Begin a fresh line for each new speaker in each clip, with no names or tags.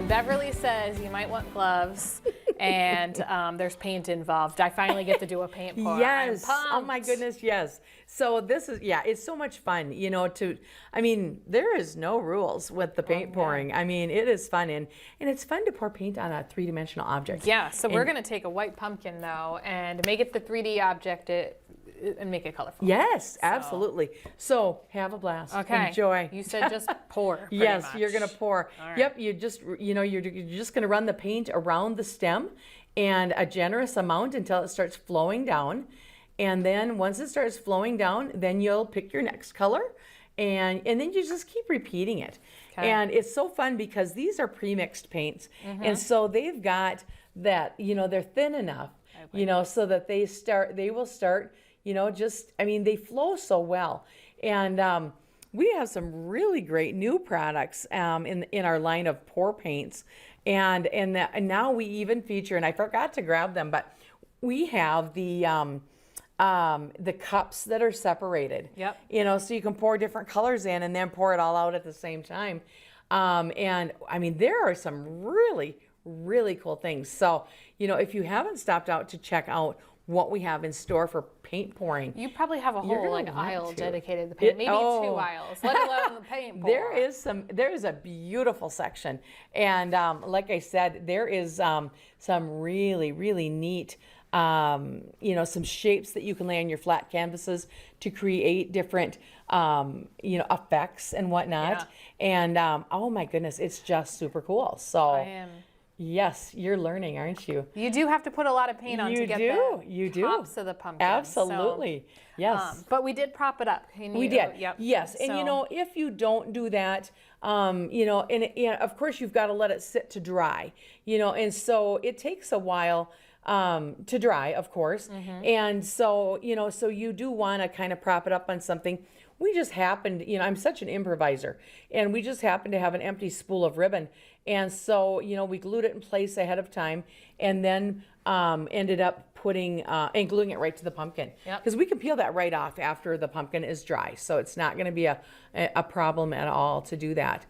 Beverly says you might want gloves, and there's paint involved. I finally get to do a paint pour.
Yes.
I'm
Oh my
pumped.
goodness, yes. So this is, yeah, it's so much fun, you know, I mean, there is no rules with the paint pouring. I mean, it is fun, and it's fun to pour paint on a three-dimensional object.
Yeah, so we're going to take a white pumpkin, though, and make it the 3D object and make it colorful.
Yes, absolutely. So have a blast.
Okay.
Enjoy.
You said just pour. pretty
Yes,
much.
you're gonna pour.
All right.
Yep, you're just gonna run the paint around the stem, and a generous amount until it starts flowing down. And then once it starts flowing down, then you'll pick your next color, and then you just keep repeating it.
Okay.
And it's so fun because these are pre-mixed paints, and so they've got that, you know, they're thin enough, you know, so that they will start, you know, just, I mean, they flow so well. And we have some really great new products in our line of pour paints. And now we even feature, and I forgot to grab them, but we have the cups that are separated.
Yep.
You know, so you can pour different colors in and then pour it all out at the same time. And I mean, there are some really, really cool things. So, you know, if you haven't stopped out to check out what we have in store for paint pouring,
You probably have a
You're
whole
gonna
like
want
aisle
to.
dedicated to paint, maybe 2
oh.
aisles, let alone the paint pour.
there is a beautiful section, and like I said, there is some really, really neat, you know, some shapes that you can lay on your flat canvases to create different, you know, effects and whatnot. And oh my goodness, it's just super cool. So
I am.
yes, you're learning, aren't you?
You do have to put a lot of paint on to get the tops of the pumpkin.
Absolutely. Yes.
But we did prop it up.
We did.
Yep.
Yes. And
So-
you know, if you don't do that, you know, of course you've got to let it sit to dry, you know, and so it takes a while to dry, of course. And so, you know, so you do want to kind of prop it up on something. We just happened, you know, I'm such an improviser, and we just happened to have an empty spool of ribbon. And so, you know, we glued it in place ahead of time, and then ended up putting and gluing it right to the pumpkin.
Yep.
Because we can peel that right off after the pumpkin is dry. So it's not going to be a problem at all to do that.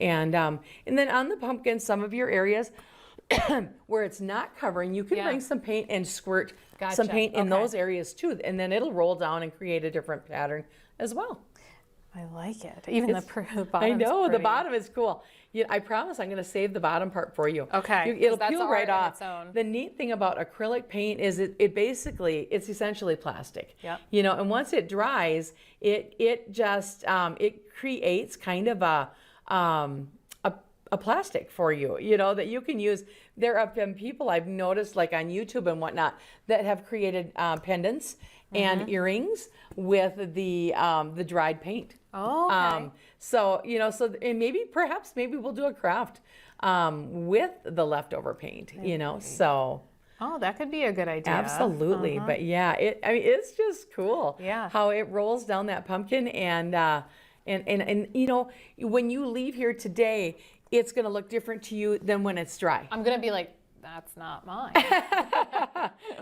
And then on the pumpkin, some of your areas where it's not covering, you can bring some paint and squirt some
Gotcha.
paint in
Okay.
those areas too. And then it'll roll down and create a different pattern as well.
I like it. Even the bottom.
I know, the bottom is cool. I promise I'm going to save the bottom part for you.
Okay, 'cause
It'll
that's
peel
art
right
in
off.
its own.
The neat thing about acrylic paint is it basically, it's essentially plastic.
Yep.
You know, and once it dries, it just, it creates kind of a plastic for you, you know, that you can use. There have been people I've noticed, like on YouTube and whatnot, that have created pendants and earrings with the dried paint.
Oh, okay.
So, you know, and perhaps we'll do a craft with the leftover paint, you know, so.
Oh, that could be a good idea.
Absolutely. But yeah, I mean, it's just cool.
Yeah.
How it rolls down that pumpkin, and you know, when you leave here today, it's going to look different to you than when it's dry.
I'm going to be like, that's not mine.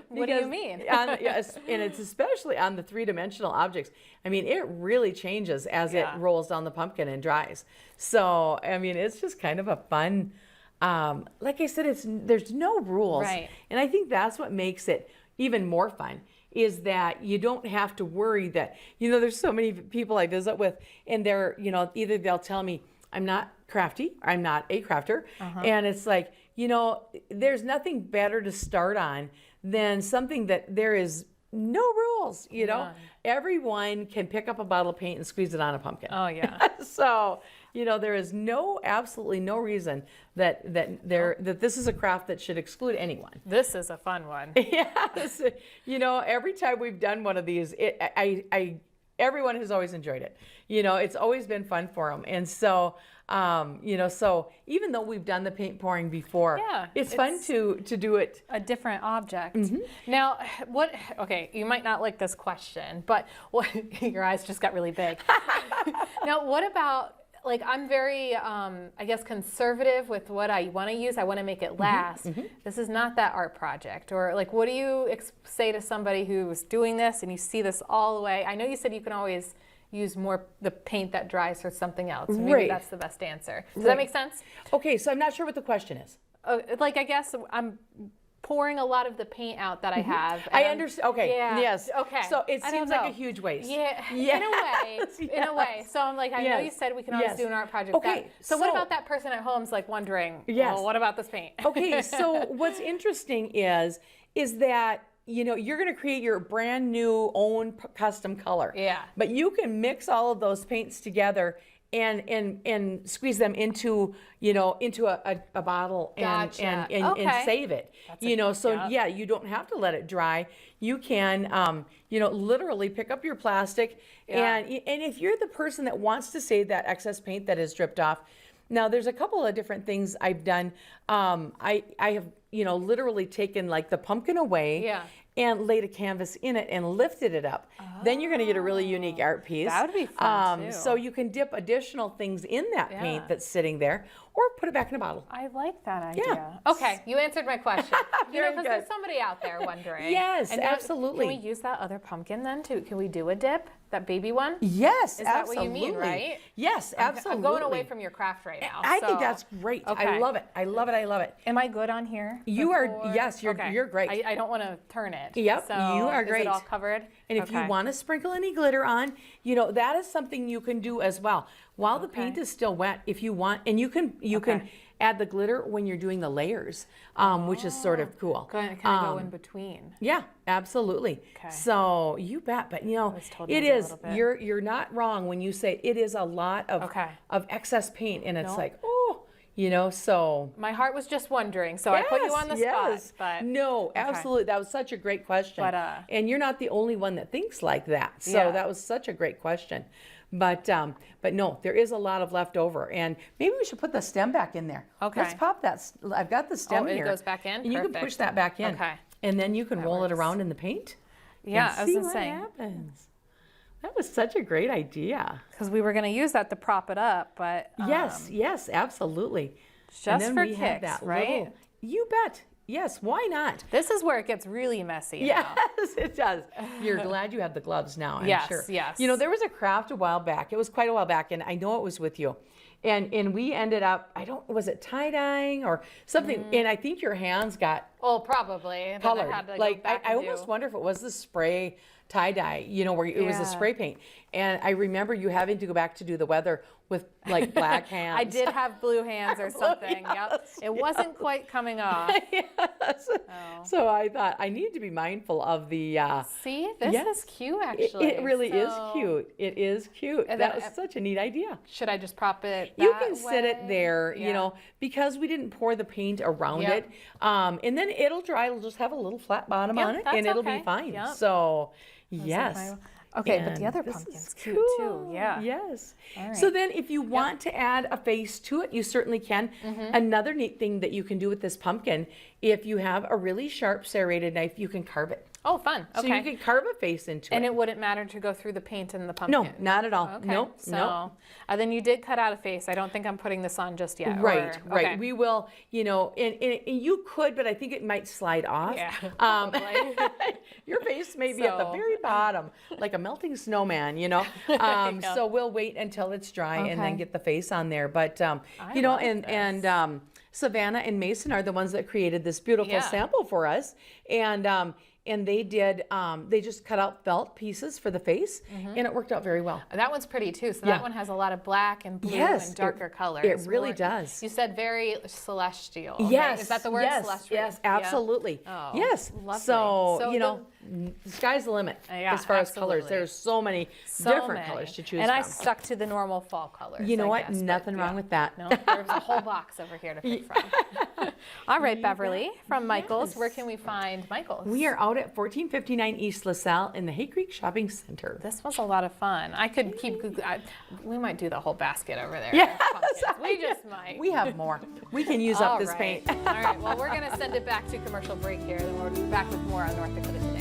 What do you mean?
Yes, and it's especially on the three-dimensional objects. I mean, it really changes as it rolls down the pumpkin and dries. So, I mean, it's just kind of a fun, like I said, there's no rules.
Right.
And I think that's what makes it even more fun, is that you don't have to worry that, you know, there's so many people I visit with, and they're, you know, either they'll tell me, I'm not crafty, I'm not a crafter. And it's like, you know, there's nothing better to start on than something that there is no rules, you know. Everyone can pick up a bottle of paint and squeeze it on a pumpkin.
Oh, yeah.
So, you know, there is absolutely no reason that this is a craft that should exclude anyone.
This is a fun one.
Yes. You know, every time we've done one of these, everyone has always enjoyed it. You know, it's always been fun for them. And so, you know, so even though we've done the paint pouring before, it's fun to do it.
A different object. Now, okay, you might not like this question, but your eyes just got really big. Now, what about, like, I'm very, I guess, conservative with what I want to use. I want to make it last. This is not that art project. Or, like, what do you say to somebody who's doing this and you see this all the way? I know you said you can always, use more the paint that dries for something else. Maybe
Right.
that's the best answer. Does that make sense?
Okay, so I'm not sure what the question is.
Like, I guess I'm pouring a lot of the paint out that I have.
I
and-
understand. Okay.
Yeah.
Yes.
Okay.
So it
I
seems
don't
like a
know.
huge waste.
Yeah.
Yes.
In a way. In a way. So I'm like, I know you
Yes.
said we can always
Yes.
do an art project.
Okay,
So what
so-
about that person at home's like wondering,
Yes.
well, what about this paint?
Okay, so what's interesting is that you're going to create your brand new own custom color.
Yeah.
But you can mix all of those paints together and squeeze them into a bottle and
Gotcha.
and
Okay.
save it. So
yep.
you don't have to let it dry. You can literally pick up your plastic
Yeah.
and if you're the person that wants to save that excess paint that is dripped off. Now there's a couple of different things I've done. I have literally taken like the pumpkin away.
Yeah.
And laid a canvas in it and lifted it up. Then you're going to get a really unique art piece.
That would be fun, too.
So you can dip additional things in that paint
Yeah.
that's sitting there, or put it back in a bottle.
I like that idea.
Yeah.
Okay, you answered my question.
Very
Because
good.
there's somebody out there wondering.
Yes,
And
absolutely.
Can we use that other pumpkin then too? Can we do a dip? That baby one?
Yes,
Is that
absolutely.
what you mean, right?
Yes, absolutely.
I'm going away from your craft right now.
I think
so-
that's great.
Okay.
I love it. I love it. I love it.
Am I good on here?
You are-
before?
yes, you're great.
I don't want to turn it.
Yep,
so
you are
Is
great.
it all covered?
And if you
Okay.
want to sprinkle any glitter on, that is something you can do as well. While the paint
Okay.
is still wet, if you want, and you can
Okay.
add the glitter when you're doing the layers, which is sort of cool.
Can I go in between?
Yeah, absolutely.
Okay.
So you bet, but
was told
it
maybe a
is.
little bit.
You're not wrong when you say it is a lot of
Okay.
of excess paint, and it's
Nope.
like so.
My heart was just wondering, so I put you on the spot. But
No, absolutely. That was such a great question.
But,
and you're not the only one that thinks like that. So
Yeah.
that was such a great question. But no, there is a lot of leftover, and maybe we should put the stem back in there.
Okay.
Let's pop that. I've got the stem
it
here.
goes back in?
And you can
Perfect.
push that back in.
Okay.
And then you can roll it
works.
around in the paint.
yeah,
and
I was
see
gonna
what
say
happens. That was such a great idea.
because we were gonna use that to prop it up, but
Yes, absolutely. And
just
then
for
we have
kicks,
that
right?
little- you bet. Yes, why not?
This is where it gets really messy.
Yes,
now.
it does. You're glad you have the gloves now, I'm
Yes,
sure.
yes.
There was a craft a while back. It was quite a while back, and I know it was with you. And we ended up, was it tie-dyeing or something? And I think your hands got
Well, probably. Then I
colored.
had to go
Like,
back
I
and
almost
do-
wonder if it was the spray tie-dye, where it was the
Yeah.
spray paint. And I remember you having to go back to do the weather with like black hands.
I did have blue hands or something. Yep. It wasn't quite coming off.
Yes.
Oh.
So I thought I need to be mindful of the
See, this
Yes.
is cute
It-
actually.
It really is
So,
cute. It is cute.
And
That
then,
was such a neat idea.
Should I just prop it
You
that
can sit it
way?
there,
Yeah.
because we didn't pour the paint around
Yep.
it. And then it'll dry. It'll just have a little flat bottom
Yep,
on it,
that's
and it'll
okay.
be fine.
Yep.
So, yes.
Okay, but the
And
other
this
pumpkin's
is
cute too. Yeah.
Yes.
All
So
right.
then if you want to add a face to it, you certainly can.
Mm-hmm.
Another neat thing that you can do with this pumpkin, if you have a really sharp serrated knife, you can carve it.
Oh, fun.
So
Okay.
you can carve a face into
And
it.
it wouldn't matter to go through the paint and the
No,
pumpkin.
not at all.
Okay.
Nope,
So,
nope.
then you did cut out a face. I don't think I'm putting this on just yet.
Right,
or-
right.
okay.
We will, and you could, but I think it might slide off.
Yeah,
Um,
probably.
your face may be at the
So-
very bottom, like a melting snowman,
Yeah.
So we'll wait until it's dry and then
Okay.
get the face on there. But,
love
and Savannah and Mason are the ones that created this beautiful
Yeah.
sample for us. And they did, they just cut out felt pieces for the face, and it worked out very well.
That one's pretty too. So
Yeah.
that one has a lot of black and blue
Yes,
and darker colors.
it really
More-
does.
You said very celestial. okay?
Yes.
Is that the word?
Yes,
Celestial?
yes,
Yeah.
absolutely.
Oh,
yes.
lovely.
So,
So
the sky's the limit
Yeah,
as far as colors.
absolutely.
There's so many
So
different
many.
colors to choose
and
from.
I stuck to the normal fall colors.
You know
I
what?
guess, but
Nothing wrong
yeah.
with that.
No, there's a whole box over here to pick from. All right, Beverly from Michael's. Where can we find Michael's?
We are out at 1459 East LaSalle in the Hay Creek Shopping Center.
This was a lot of fun. I could keep. We might do the whole basket over there.
Yes,
Pumpkins. We just might.
We have more. We can use
All
up this
right.
paint.
All right. Well, we're going to send it back to commercial break here. Then we'll be back with more on North Dakota Today.